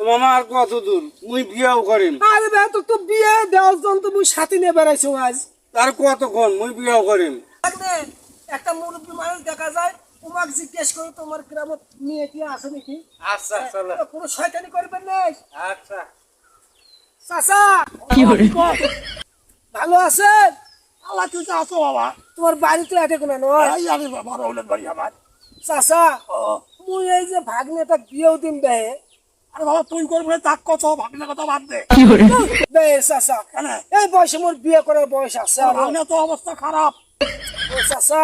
মামা আর কত দূর মুই বিয়াও করিম। আরে ভাই তো বিয়ে দেওয়ার জন্য তো মুই সাথে নিয়ে বেড়াইছো আজ। আর কতক্ষণ মুই বিয়াও করিম। একটা মুরব্বী মানুষ দেখা যায়, তোমাকে জিজ্ঞেস করে তোমার গ্রামে মেয়ে কি আছে নাকি। আচ্ছা চলো। কোনো শয়তানি করবেন না। আচ্ছা চাচা কি হরে ভালো আছেন? আল্লাহ তুই আছো বাবা। তোমার বাড়ি তো এটে কোনো নয়। এই আমি বাবা রৌলের বাড়ি আমার। চাচা মুই এই যে ভাগ্নেটা বিয়েও দিন দেয়। আরে বাবা তুই করবি তাক কত ভাগনা কথা বাদ দে। চাচা কেন এই বয়সে মোর বিয়ে করার বয়স আছে। ভাগনা তো অবস্থা খারাপ। চাচা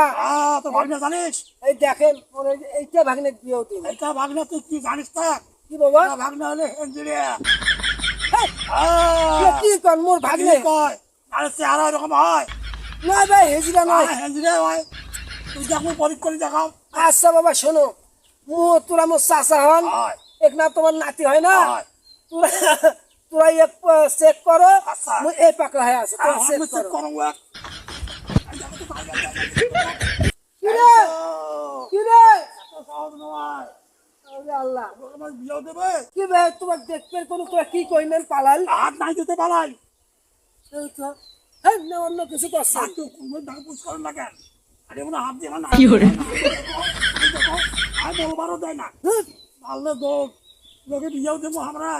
তো ভাগনা জানিস? এই দেখেন এইটা ভাগ্নে বিয়েও দিন। এটা ভাগনা তুই কি জানিস না? কি বাবা? ভাগনা হলে ইঞ্জিনিয়ার। কি কর মোর ভাগ্নে কয় আরে চেহারা এরকম হয় না ভাই, হেজিরা নয়। ইঞ্জিনিয়ার হয়। তুই দেখো পরীক্ষা করে দেখাও। আচ্ছা বাবা শোনো, তোরা মোর চাচা হন, এক না তোমার নাতি হয় না, তোরা তোরা এক চেক করো। আচ্ছা মুই এই পাকা হয়ে আছে, তোরা চেক চেক করো। করো। কি রে কি রে সহজ নয়। আরে আল্লাহ আমার বিয়ে দেবে কি ভাই তোমার দেখতে কোনো তোরা কি কইলেন পালাল হাত নাই দিতে পালাই। এই তো হ্যাঁ না অন্য কিছু করছ তুই কুকুর ধাকে পুষ করেন না কেন? আরে মনে হাত দিয়ে না কি করে আর বলবারও দেয় না। পারলে দোক লোকে বিয়েও দেবো আমরা।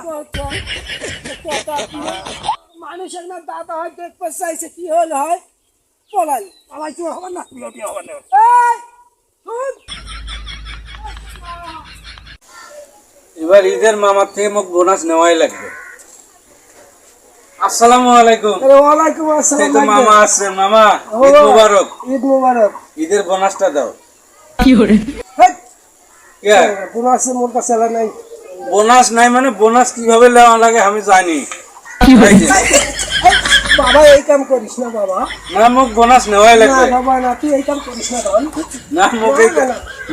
মানুষের না দাদা হয় দেখতে চাইছে কি হল হয় পলাল পালাই তো হবে না বিয়ে দিয়ে হবে না। এই শুন এবার ঈদের মামার থেকে মোক বোনাস নেওয়াই লাগবে। আসসালামু আলাইকুম। ওয়ালাইকুম এই আসসালাম। তো মামা আছে। মামা ঈদ মুবারক। ঈদ মুবারক। ঈদের বোনাসটা দাও। কি করে কে বোনাস মোর কাছে নাই। বোনাস নাই মানে বোনাস কিভাবে নেওয়া লাগে আমি জানি। বাবা এই কাম করিস না বাবা। না মোক বোনাস নেওয়াই না লাগবে। বাবা না তুই এই কাম করিস না ধন। না মোক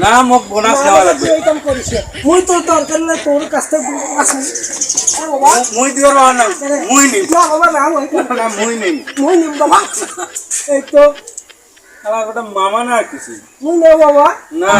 না মোক বোনাস নেওয়া লাগবে। তুই এই কাম করিস না। মুই তোর দরকার নাই, তোর কাছ থেকে বোনাস আছে। বাবা মুই দিও না মুই নিম। না বাবা না ওই কাম না মুই নিম। মুই নিম বাবা। এই তো আমার কথা মামা না আর কিছু মুই নেব বাবা। না।